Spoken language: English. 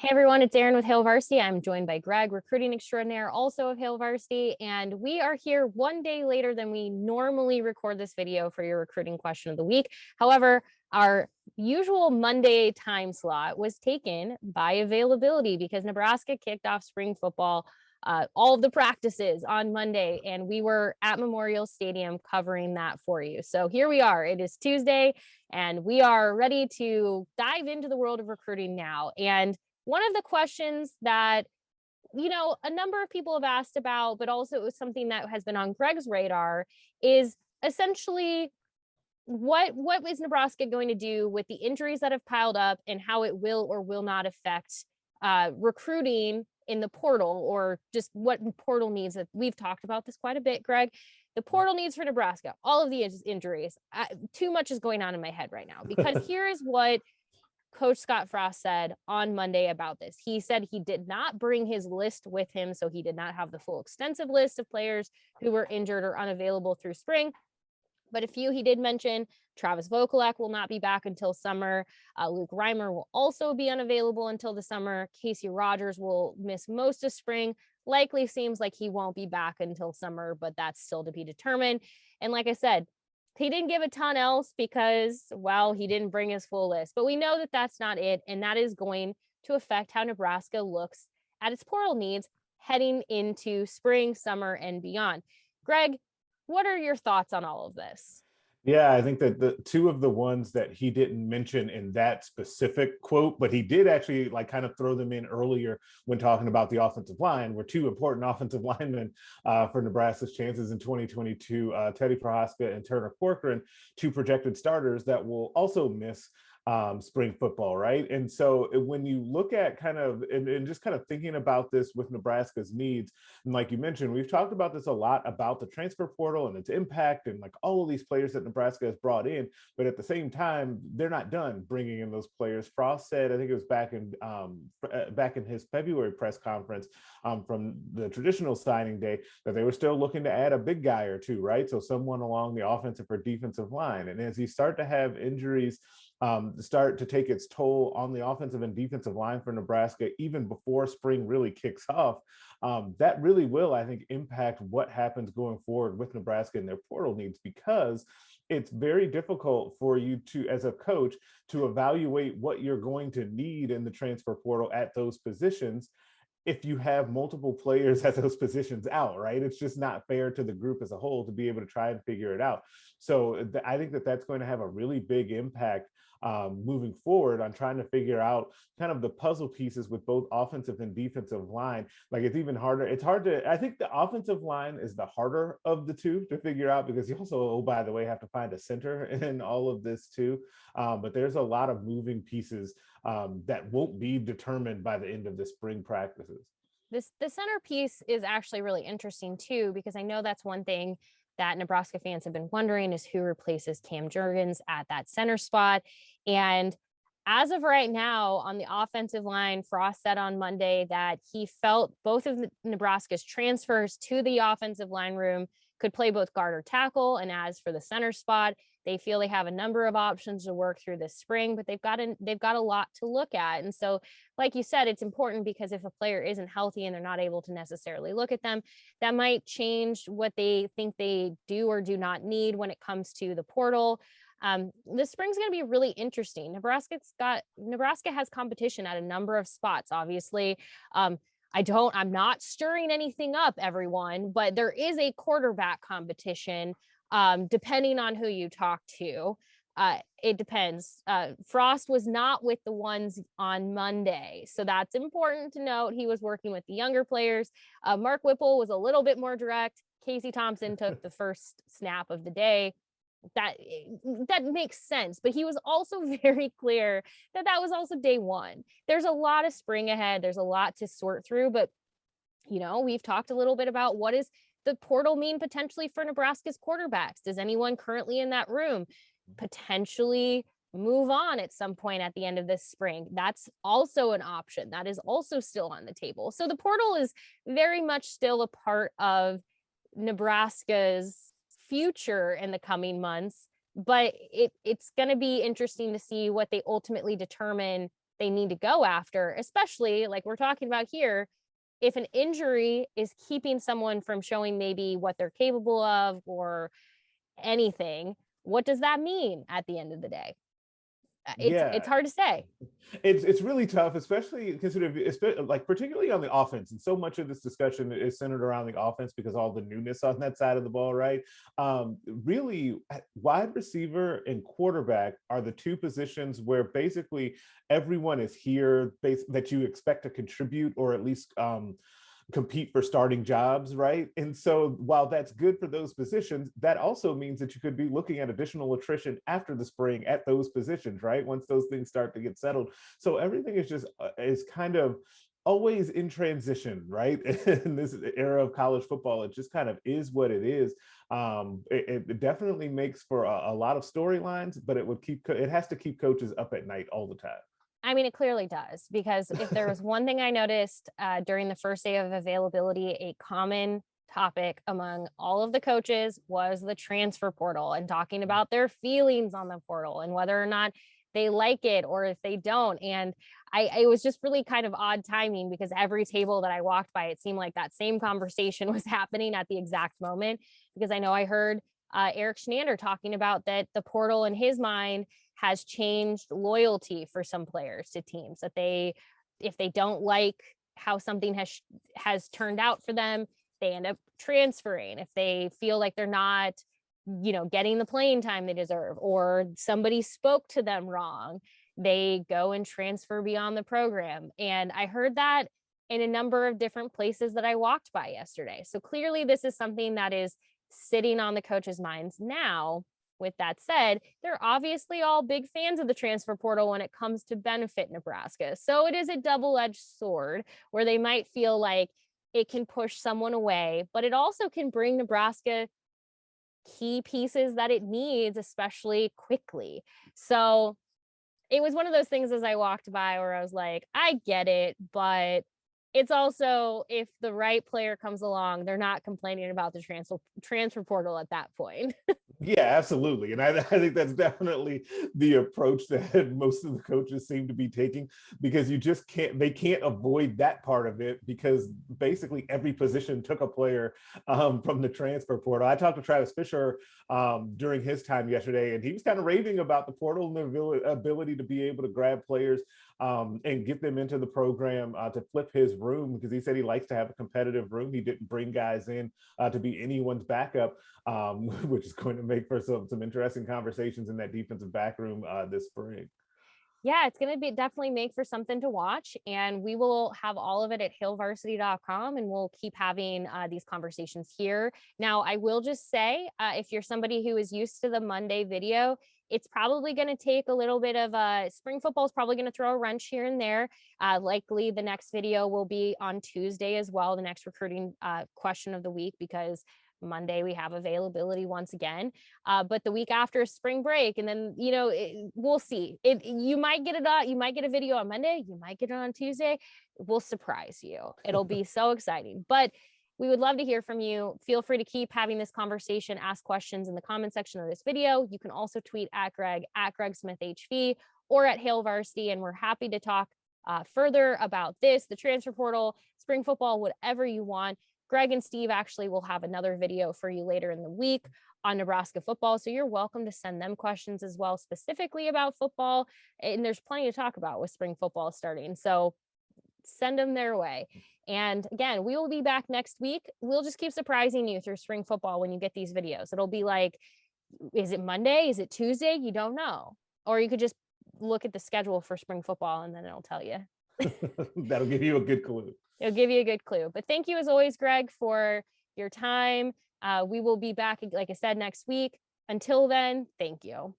Hey everyone, it's Erin with Hail Varsity. I'm joined by Greg, recruiting extraordinaire, also of Hail Varsity, and we are here one day later than we normally record this video for your recruiting question of the week. However, our usual Monday time slot was taken by availability because Nebraska kicked off spring football, all of the practices on Monday, and we were at Memorial Stadium covering that for you. So here we are. It is Tuesday, and we are ready to dive into the world of recruiting now. And one of the questions that, a number of people have asked about, but also it was something that has been on Greg's radar, is essentially what is Nebraska going to do with the injuries that have piled up and how it will or will not affect recruiting in the portal, or just what portal needs. That we've talked about this quite a bit, Greg. The portal needs for Nebraska, all of the injuries. Too much is going on in my head right now, because here is what Coach Scott Frost said on Monday about this. He said he did not bring his list with him, so he did not have the full extensive list of players who were injured or unavailable through spring. But a few he did mention. Travis Vokalek will not be back until summer. Luke Reimer will also be unavailable until the summer. Casey Rogers will miss most of spring. Likely seems like he won't be back until summer, but that's still to be determined. And like I said, he didn't give a ton else because, well, he didn't bring his full list. But we know that that's not it, and that is going to affect how Nebraska looks at its portal needs heading into spring, summer, and beyond. Greg, what are your thoughts on all of this? Yeah, I think that the two of the ones that he didn't mention in that specific quote, but he did actually kind of throw them in earlier when talking about the offensive line, were two important offensive linemen for Nebraska's chances in 2022, Teddy Prohaska and Turner Corcoran, two projected starters that will also miss spring football, right? And so when you look at and just kind of thinking about this with Nebraska's needs, and like you mentioned, we've talked about this a lot about the transfer portal and its impact and all of these players that Nebraska has brought in, but at the same time, they're not done bringing in those players. Frost said, I think it was back in his February press conference from the traditional signing day, that they were still looking to add a big guy or two, right? So someone along the offensive or defensive line. And as you start to have injuries start to take its toll on the offensive and defensive line for Nebraska, even before spring really kicks off, that really will, I think, impact what happens going forward with Nebraska and their portal needs, because it's very difficult for you to, as a coach, to evaluate what you're going to need in the transfer portal at those positions if you have multiple players at those positions out, right? It's just not fair to the group as a whole to be able to try and figure it out. So I think that that's going to have a really big impact moving forward on trying to figure out kind of the puzzle pieces with both offensive and defensive line. It's even harder. It's hard to, I think the offensive line is the harder of the two to figure out, because you also, oh, by the way, have to find a center in all of this too. But there's a lot of moving pieces that won't be determined by the end of the spring practices. The centerpiece is actually really interesting too, because I know that's one thing that Nebraska fans have been wondering, is who replaces Cam Jurgens at that center spot. And as of right now, on the offensive line, Frost said on Monday that he felt both of Nebraska's transfers to the offensive line room could play both guard or tackle. And as for the center spot, they feel they have a number of options to work through this spring, but they've got a lot to look at. And so, like you said, it's important, because if a player isn't healthy and they're not able to necessarily look at them, that might change what they think they do or do not need when it comes to the portal. This spring's going to be really interesting. Nebraska has competition at a number of spots, obviously. I'm not stirring anything up, everyone, but there is a quarterback competition, depending on who you talk to. It depends. Frost was not with the ones on Monday, so that's important to note. He was working with the younger players. Mark Whipple was a little bit more direct. Casey Thompson took the first snap of the day. That makes sense, but he was also very clear that was also day one. There's a lot of spring ahead. There's a lot to sort through, but we've talked a little bit about what is the portal mean potentially for Nebraska's quarterbacks. Does anyone currently in that room potentially move on at some point at the end of this spring? That's also an option. That is also still on the table. So the portal is very much still a part of Nebraska's future in the coming months, but it's going to be interesting to see what they ultimately determine they need to go after, especially like we're talking about here. If an injury is keeping someone from showing maybe what they're capable of or anything, what does that mean at the end of the day? It's Yeah, hard to say. it's really tough, especially considering, like particularly on the offense. And so much of this discussion is centered around the offense because all the newness on that side of the ball, right? Really, wide receiver and quarterback are the two positions where basically everyone is here that you expect to contribute or at least compete for starting jobs, right? And so while that's good for those positions, that also means that you could be looking at additional attrition after the spring at those positions, right? Once those things start to get settled. So everything is just is kind of always in transition, right? In this era of college football, it just kind of is what it is. It definitely makes for a lot of storylines, but it has to keep coaches up at night all the time. I mean, it clearly does, because if there was one thing I noticed during the first day of availability, a common topic among all of the coaches was the transfer portal and talking about their feelings on the portal and whether or not they like it or if they don't. And it was just really kind of odd timing because every table that I walked by, it seemed like that same conversation was happening at the exact moment. Because I know I heard Eric Shenander talking about that the portal in his mind has changed loyalty for some players to teams, that if they don't like how something has turned out for them, they end up transferring. If they feel like they're not, getting the playing time they deserve, or somebody spoke to them wrong, they go and transfer beyond the program. And I heard that in a number of different places that I walked by yesterday. So clearly this is something that is sitting on the coaches' minds now. With that said, they're obviously all big fans of the transfer portal when it comes to benefit Nebraska. So it is a double-edged sword where they might feel like it can push someone away, but it also can bring Nebraska key pieces that it needs, especially quickly. So it was one of those things as I walked by where I was like, I get it, but it's also, if the right player comes along, they're not complaining about the transfer portal at that point. Yeah, absolutely. And I think that's definitely the approach that most of the coaches seem to be taking, because they can't avoid that part of it, because basically every position took a player from the transfer portal. I talked to Travis Fisher during his time yesterday, and he was kind of raving about the portal and the ability to be able to grab players and get them into the program to flip his room, because he said he likes to have a competitive room. He didn't bring guys in to be anyone's backup, which is going to make for some interesting conversations in that defensive back room this spring. Yeah, it's going to be definitely make for something to watch. And we will have all of it at hailvarsity.com, and we'll keep having these conversations here. Now, I will just say, if you're somebody who is used to the Monday video, it's probably going to take a little bit of spring football is probably going to throw a wrench here and there. Likely the next video will be on Tuesday as well, the next recruiting question of the week, because Monday we have availability once again, but the week after spring break, and then we'll see. You might get a video on Monday, you might get it on Tuesday. We'll surprise you. It'll be so exciting. But we would love to hear from you. Feel free to keep having this conversation, ask questions in the comment section of this video. You can also tweet at Greg Smith HV, or at Hail Varsity, and we're happy to talk further about this, the transfer portal, spring football, whatever you want. Greg and Steve actually will have another video for you later in the week on Nebraska football. So you're welcome to send them questions as well, specifically about football. And there's plenty to talk about with spring football starting. So send them their way. And again, we will be back next week. We'll just keep surprising you through spring football when you get these videos. It'll be like, is it Monday? Is it Tuesday? You don't know. Or you could just look at the schedule for spring football and then it'll tell you. That'll give you a good clue. It'll give you a good clue. But thank you as always, Greg, for your time. We will be back, like I said, next week. Until then, thank you.